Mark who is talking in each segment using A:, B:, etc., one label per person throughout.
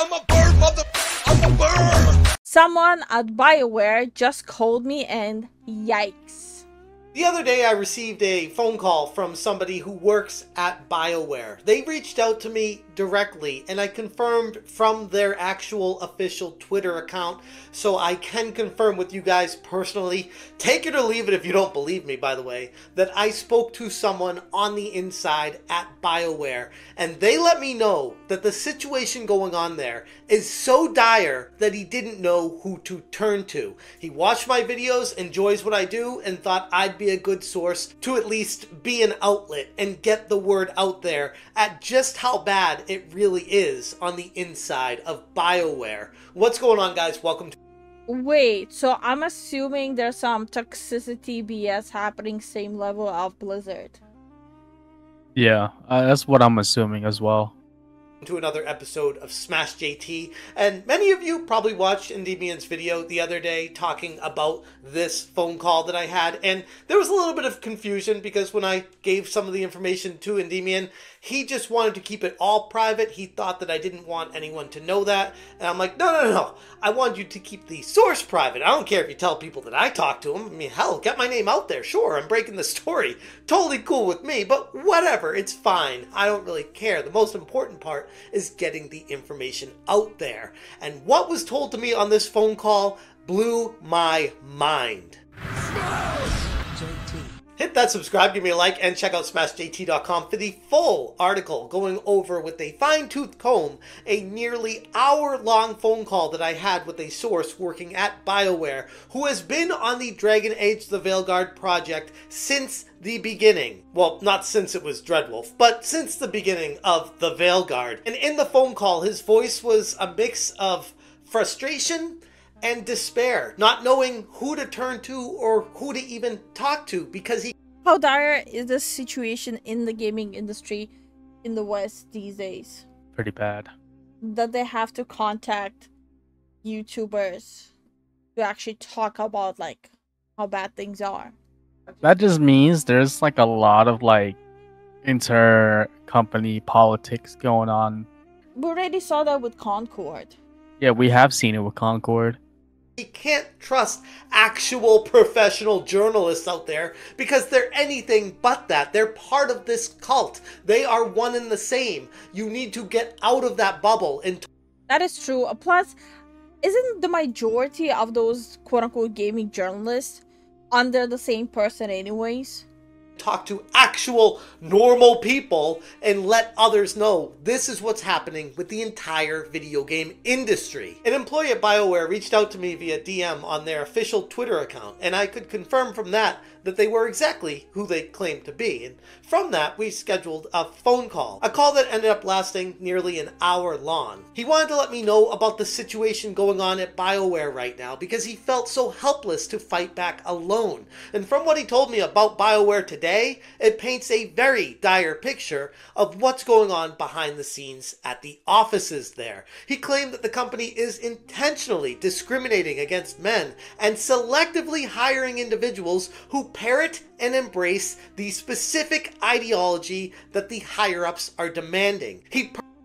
A: I'm a bird, mother. I'm a bird.
B: Someone at BioWare just called me and yikes.
C: The other day I received a phone call from somebody who works at BioWare. They reached out to me directly and I confirmed from their actual official Twitter account, so I can confirm with you guys personally, take it or leave it if you don't believe me by the way, that I spoke to someone on the inside at BioWare and they let me know that the situation going on there is so dire that he didn't know who to turn to. He watched my videos, enjoys what I do, and thought I'd be a good source to at least be an outlet and get the word out there at just how bad it really is on the inside of BioWare. What's going on, guys? Welcome to...
B: Wait, so I'm assuming there's some toxicity BS happening same level of Blizzard.
D: Yeah, that's what I'm assuming as well.
C: To another episode of Smash JT, and many of you probably watched Endymion's video the other day talking about this phone call that I had, and there was a little bit of confusion because when I gave some of the information to Endymion, he just wanted to keep it all private. He thought that I didn't want anyone to know that, and I'm like, no, I want you to keep the source private. I don't care if you tell people that I talked to him. I mean, hell, get my name out there. Sure, I'm breaking the story. Totally cool with me, but whatever, it's fine. I don't really care. The most important part is getting the information out there. And what was told to me on this phone call blew my mind. Hit that subscribe, give me a like, and check out SmashJT.com for the full article going over with a fine-tooth comb a nearly hour-long phone call that I had with a source working at BioWare who has been on the Dragon Age the Veilguard project since the beginning. Well, not since it was Dreadwolf, but since the beginning of the Veilguard. And in the phone call, his voice was a mix of frustration and despair, not knowing who to turn to or who to even talk to because he...
B: How dire is the situation in the gaming industry in the West these days?
D: Pretty bad.
B: That they have to contact YouTubers to actually talk about like how bad things are.
D: That just means there's like a lot of like inter-company politics going on.
B: We already saw that with Concord.
D: Yeah, we have seen it with Concord.
C: He can't trust actual professional journalists out there because they're anything but that. They're part of this cult. They are one and the same. You need to get out of that bubble. And
B: that is true. Plus, isn't the majority of those quote-unquote gaming journalists under the same person anyways?
C: Talk to actual normal people and let others know this is what's happening with the entire video game industry. An employee at BioWare reached out to me via DM on their official Twitter account, and I could confirm from that they were exactly who they claimed to be. And from that, we scheduled a phone call. A call that ended up lasting nearly an hour long. He wanted to let me know about the situation going on at BioWare right now because he felt so helpless to fight back alone. And from what he told me about BioWare today, it paints a very dire picture of what's going on behind the scenes at the offices there. He claimed that the company is intentionally discriminating against men and selectively hiring individuals who parrot and embrace the specific ideology that the higher-ups are demanding.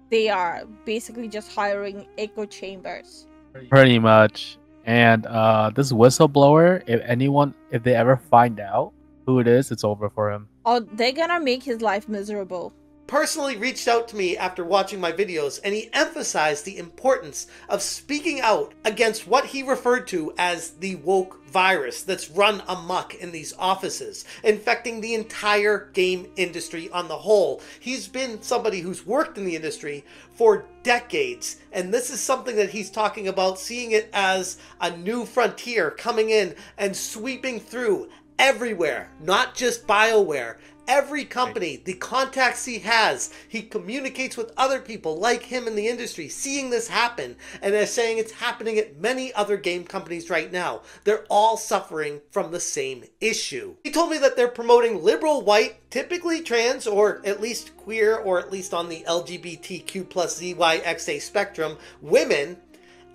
B: They are basically just hiring echo chambers.
D: Pretty much. And this whistleblower, if they ever find out who it is, it's over for him.
B: Oh, they're gonna make his life miserable.
C: Personally reached out to me after watching my videos, and he emphasized the importance of speaking out against what he referred to as the woke virus that's run amok in these offices, infecting the entire game industry on the whole. He's been somebody who's worked in the industry for decades, and this is something that he's talking about, seeing it as a new frontier coming in and sweeping through everywhere, not just BioWare. Every company, the contacts he has, he communicates with other people like him in the industry, seeing this happen, and they're saying it's happening at many other game companies right now. They're all suffering from the same issue. He told me that they're promoting liberal, white, typically trans, or at least queer, or at least on the LGBTQ plus ZYXA spectrum, women,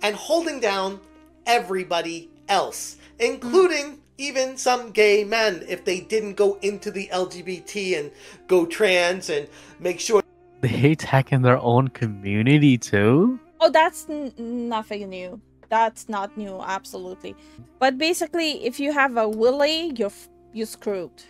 C: and holding down everybody else, including even some gay men if they didn't go into the LGBT and go trans and make sure
D: they attack in their own community too.
B: Oh, that's nothing new. That's not new, absolutely. But basically, if you have a willy, you're screwed.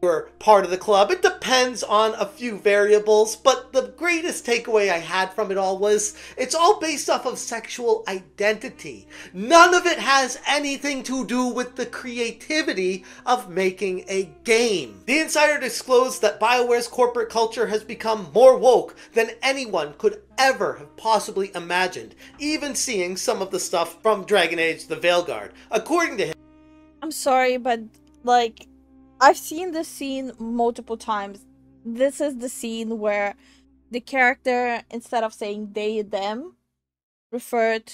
C: You're part of the club. It depends on a few variables, but the greatest takeaway I had from it all was it's all based off of sexual identity. None of it has anything to do with the creativity of making a game. The insider disclosed that BioWare's corporate culture has become more woke than anyone could ever have possibly imagined, even seeing some of the stuff from Dragon Age the Veilguard. According to him,
B: I'm sorry, but like, I've seen this scene multiple times. This is the scene where the character, instead of saying they, them, referred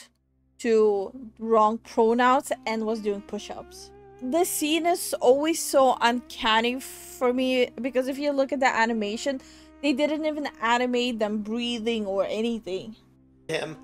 B: to wrong pronouns and was doing push-ups. This scene is always so uncanny for me because if you look at the animation, they didn't even animate them breathing or anything.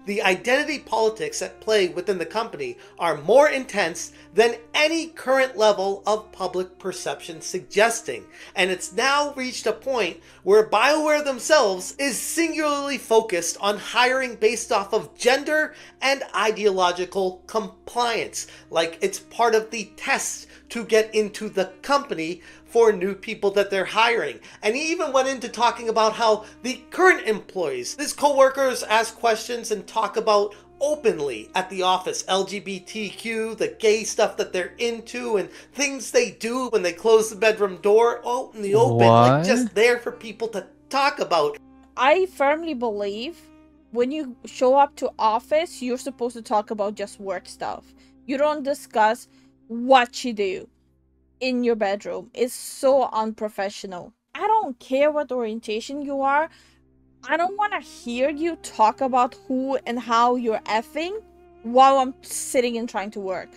C: the identity politics at play within the company are more intense than any current level of public perception suggesting, and it's now reached a point where BioWare themselves is singularly focused on hiring based off of gender and ideological compliance, like it's part of the test to get into the company for new people that they're hiring. And he even went into talking about how the current employees, his co-workers, ask questions and talk about openly at the office LGBTQ, the gay stuff that they're into, and things they do when they close the bedroom door out in the open, like just there for people to talk about.
B: I firmly believe when you show up to office, you're supposed to talk about just work stuff. You don't discuss what you do in your bedroom. It's so unprofessional. I don't care what orientation you are. I don't want to hear you talk about who and how you're effing while I'm sitting and trying to work.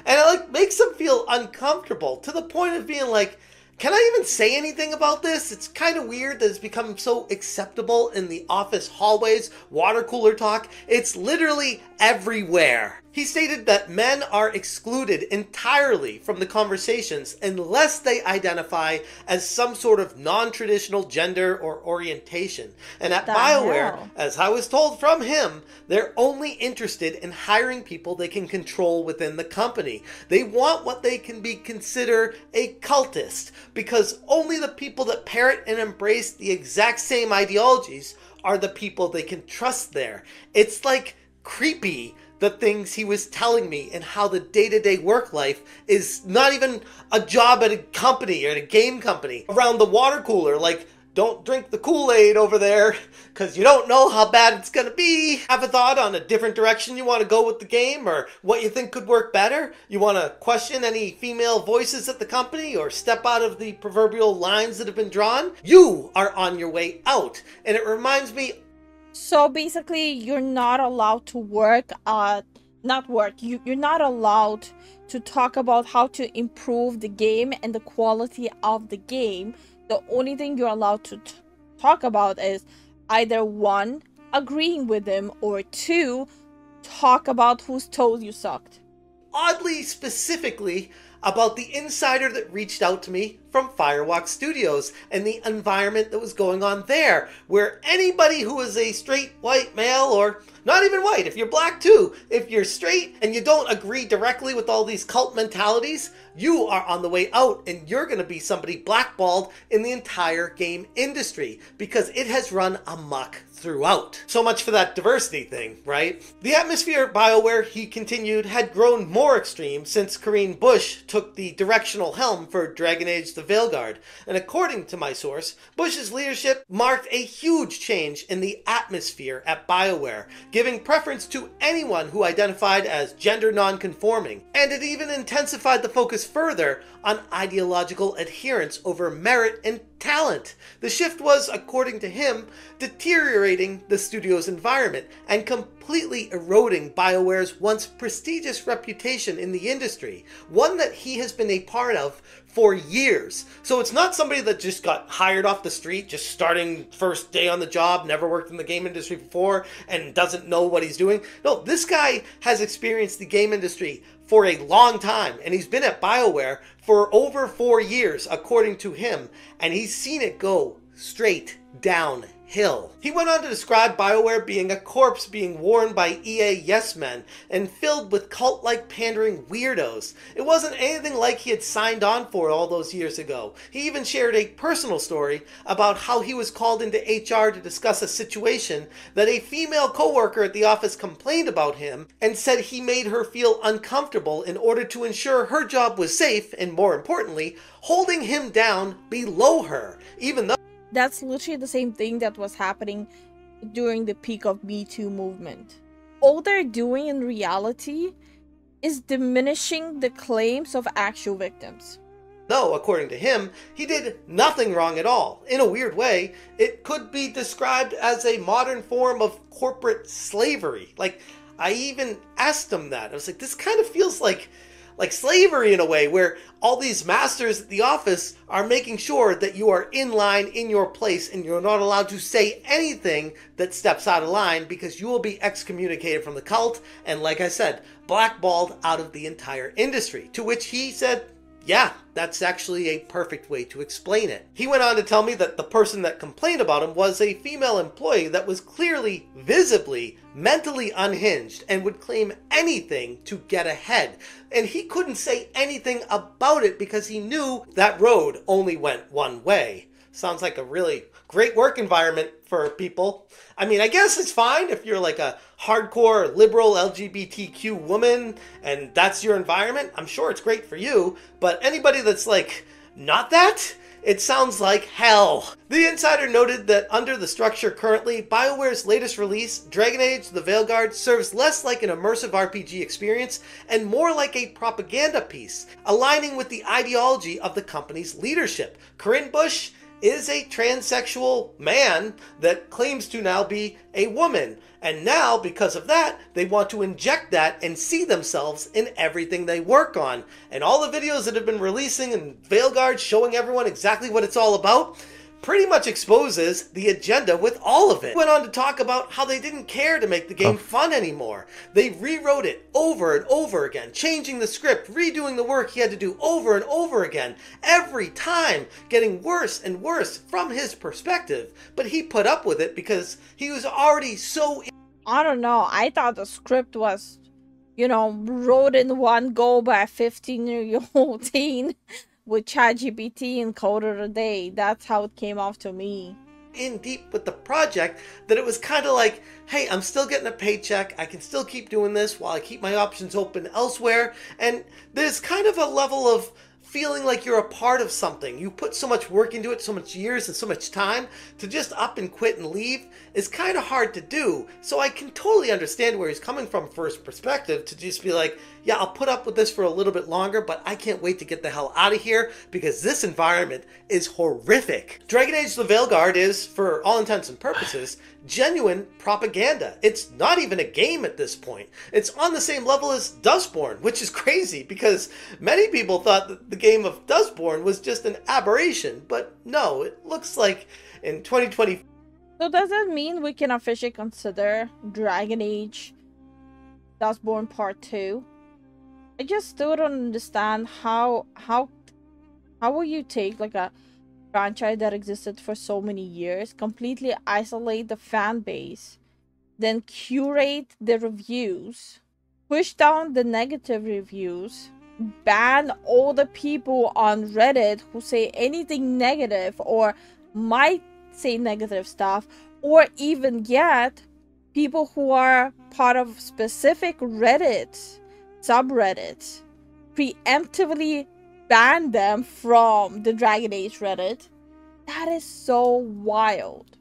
C: And it like makes them feel uncomfortable to the point of being like, can I even say anything about this? It's kind of weird that it's become so acceptable in the office hallways, water cooler talk. It's literally everywhere. He stated that men are excluded entirely from the conversations unless they identify as some sort of non-traditional gender or orientation. And at BioWare, as I was told from him, they're only interested in hiring people they can control within the company. They want what they can be considered a cultist, because only the people that parrot and embrace the exact same ideologies are the people they can trust there. It's like creepy, the things he was telling me, and how the day-to-day work life is not even a job at a company or at a game company. Around the water cooler, like, don't drink the Kool-Aid over there because you don't know how bad it's going to be. Have a thought on a different direction you want to go with the game, or what you think could work better? You want to question any female voices at the company or step out of the proverbial lines that have been drawn? You are on your way out. And it reminds me.
B: So basically, you're not allowed to work you're not allowed to talk about how to improve the game and the quality of the game. The only thing you're allowed to talk about is either one, agreeing with them, or two, talk about whose toes you sucked.
C: Oddly specifically about the insider that reached out to me from Firewalk Studios and the environment that was going on there, where anybody who is a straight white male, or not even white, if you're black too, if you're straight and you don't agree directly with all these cult mentalities, you are on the way out, and you're going to be somebody blackballed in the entire game industry because it has run amok throughout. So much for that diversity thing, right? The atmosphere at BioWare, he continued, had grown more extreme since Corinne Bush took the directional helm for Dragon Age the Veilguard. And according to my source, Bush's leadership marked a huge change in the atmosphere at BioWare, giving preference to anyone who identified as gender non-conforming. And it even intensified the focus further on ideological adherence over merit and talent. The shift was, according to him, deteriorating the studio's environment and completely eroding BioWare's once prestigious reputation in the industry, one that he has been a part of for years. So it's not somebody that just got hired off the street, just starting first day on the job, never worked in the game industry before, and doesn't know what he's doing. No, this guy has experienced the game industry for a long time, and he's been at BioWare for over 4 years, according to him, and he's seen it go straight downhill. hill. He went on to describe BioWare being a corpse being worn by EA yes men and filled with cult-like pandering weirdos. It wasn't anything like he had signed on for all those years ago. He even shared a personal story about how he was called into HR to discuss a situation that a female coworker at the office complained about him and said he made her feel uncomfortable in order to ensure her job was safe and, more importantly, holding him down below her, even though
B: That's literally the same thing that was happening during the peak of Me Too movement. All they're doing in reality is diminishing the claims of actual victims.
C: no, according to him, he did nothing wrong at all. In a weird way, it could be described as a modern form of corporate slavery. Like, I even asked him that. I was like, this kind of feels like slavery in a way, where all these masters at the office are making sure that you are in line, in your place, and you're not allowed to say anything that steps out of line because you will be excommunicated from the cult and, like I said, blackballed out of the entire industry. To which he said, yeah, that's actually a perfect way to explain it. He went on to tell me that the person that complained about him was a female employee that was clearly, visibly, mentally unhinged and would claim anything to get ahead. And he couldn't say anything about it because he knew that road only went one way. Sounds like a really great work environment for people. I mean, I guess it's fine if you're like a hardcore liberal LGBTQ woman and that's your environment. I'm sure it's great for you, but anybody that's like not that, it sounds like hell. The Insider noted that under the structure currently, BioWare's latest release, Dragon Age: The Veilguard, serves less like an immersive RPG experience and more like a propaganda piece, aligning with the ideology of the company's leadership. Corinne Bush is a transsexual man that claims to now be a woman. And now, because of that, they want to inject that and see themselves in everything they work on. And all the videos that have been releasing in Veilguard showing everyone exactly what it's all about pretty much exposes the agenda with all of it. Went on to talk about how they didn't care to make the game fun anymore. They rewrote it over and over again, changing the script, redoing the work he had to do over and over again, every time getting worse and worse from his perspective. But he put up with it because he was already so...
B: I don't know, I thought the script was, wrote in one go by a 15-year-old teen with ChatGPT and coded a day. That's how it came off to me.
C: in deep with the project that it was kind of like, hey, I'm still getting a paycheck. I can still keep doing this while I keep my options open elsewhere. And there's kind of a level of feeling like you're a part of something. You put so much work into it, so much years and so much time, to just up and quit and leave is kind of hard to do. So I can totally understand where he's coming from for his perspective, to just be like, yeah, I'll put up with this for a little bit longer, but I can't wait to get the hell out of here because this environment is horrific. Dragon Age: The Veilguard is, for all intents and purposes, genuine propaganda. It's not even a game at this point. It's on the same level as Dustborn, which is crazy because many people thought that the game of Dustborn was just an aberration, but no, it looks like in 2020.
B: So does that mean we can officially consider Dragon Age Dustborn Part 2? I just still don't understand how will you take like a franchise that existed for so many years, completely isolate the fan base, then curate the reviews, push down the negative reviews, ban all the people on Reddit who say anything negative or might say negative stuff, or even yet people who are part of specific Reddit subreddits, preemptively ban them from the Dragon Age Reddit. That is so wild.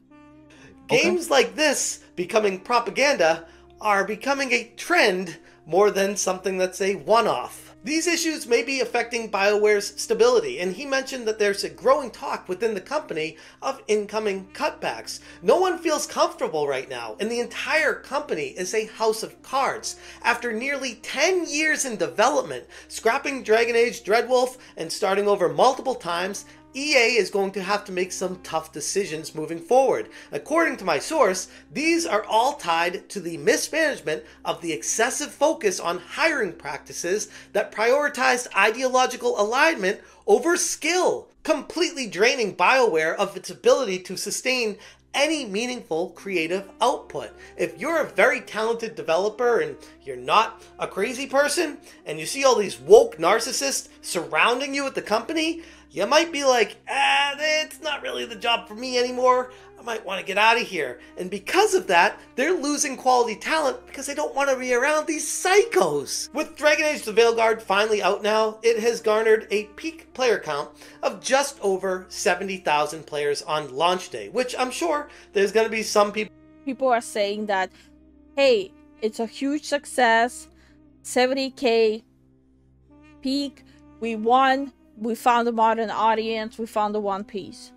C: Games like this becoming propaganda are becoming a trend more than something that's a one-off. These issues may be affecting BioWare's stability, and he mentioned that there's a growing talk within the company of incoming cutbacks. No one feels comfortable right now, and the entire company is a house of cards. After nearly 10 years in development, scrapping Dragon Age Dreadwolf and starting over multiple times, EA is going to have to make some tough decisions moving forward. According to my source, these are all tied to the mismanagement of the excessive focus on hiring practices that prioritized ideological alignment over skill, completely draining BioWare of its ability to sustain any meaningful creative output. If you're a very talented developer and you're not a crazy person, and you see all these woke narcissists surrounding you at the company, you might be like, it's not really the job for me anymore. I might want to get out of here. And because of that, they're losing quality talent because they don't want to be around these psychos. With Dragon Age the Veilguard finally out now, it has garnered a peak player count of just over 70,000 players on launch day, which I'm sure there's going to be some people.
B: People are saying that, hey, it's a huge success, 70k peak, we won, we found a modern audience, we found the One Piece.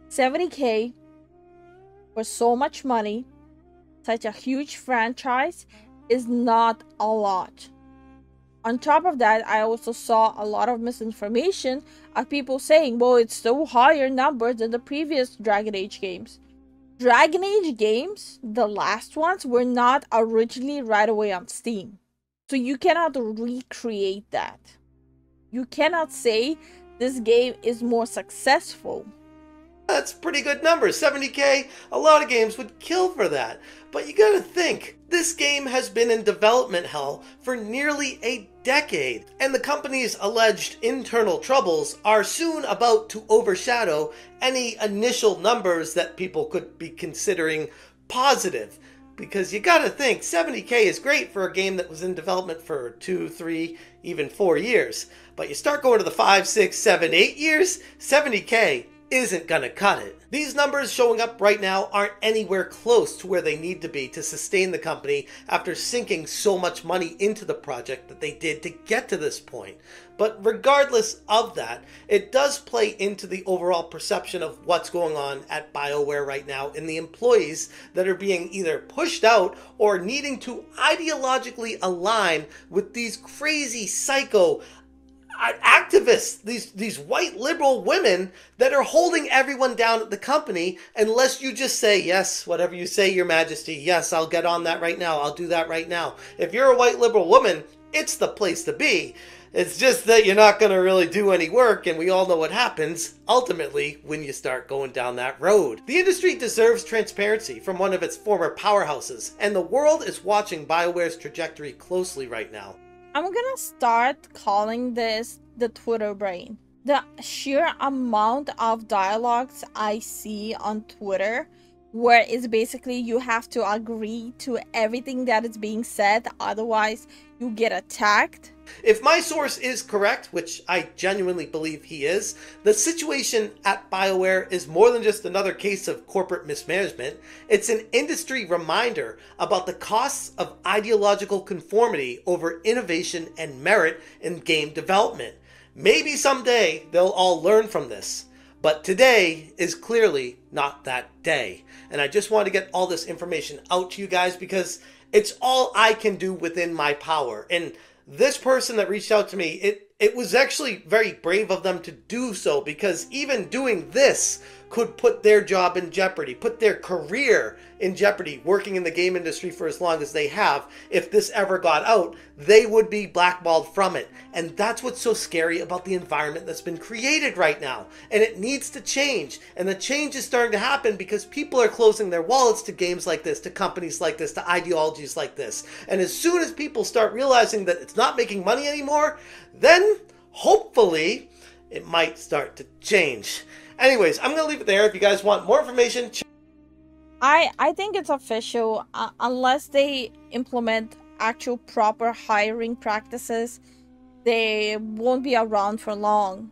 B: 70k for so much money, such a huge franchise, is not a lot. On top of that, I also saw a lot of misinformation of people saying, well, it's still higher number than the previous Dragon Age games. Dragon Age games, the last ones, were not originally right away on Steam. So you cannot recreate that. You cannot say this game is more successful.
C: That's pretty good numbers. 70k, a lot of games would kill for that. But you gotta think, this game has been in development hell for nearly a decade, and the company's alleged internal troubles are soon about to overshadow any initial numbers that people could be considering positive. Because you gotta think, 70k is great for a game that was in development for 2, 3, even 4 years. But you start going to the 5, 6, 7, 8 years, 70k isn't gonna cut it. These numbers showing up right now aren't anywhere close to where they need to be to sustain the company after sinking so much money into the project that they did to get to this point. But regardless of that, it does play into the overall perception of what's going on at BioWare right now and the employees that are being either pushed out or needing to ideologically align with these crazy psycho activists, these white liberal women that are holding everyone down at the company unless you just say, yes, whatever you say, Your Majesty, yes, I'll get on that right now, I'll do that right now. If you're a white liberal woman, it's the place to be. It's just that you're not going to really do any work, and we all know what happens ultimately when you start going down that road. The industry deserves transparency from one of its former powerhouses, and the world is watching BioWare's trajectory closely right now.
B: I'm gonna start calling this the Twitter brain. The sheer amount of dialogues I see on Twitter where it's basically you have to agree to everything that is being said, otherwise you get attacked.
C: If my source is correct, which I genuinely believe he is, the situation at BioWare is more than just another case of corporate mismanagement. It's an industry reminder about the costs of ideological conformity over innovation and merit in game development. Maybe someday they'll all learn from this, but today is clearly not that day. And I just want to get all this information out to you guys because it's all I can do within my power. And this person that reached out to me, it was actually very brave of them to do so, because even doing this could put their job in jeopardy, put their career in jeopardy, working in the game industry for as long as they have. If this ever got out, they would be blackballed from it. And that's what's so scary about the environment that's been created right now. And it needs to change. And the change is starting to happen because people are closing their wallets to games like this, to companies like this, to ideologies like this. And as soon as people start realizing that it's not making money anymore, then hopefully it might start to change. Anyways, I'm going to leave it there. If you guys want more information,
B: I think it's official. Unless they implement actual proper hiring practices, they won't be around for long.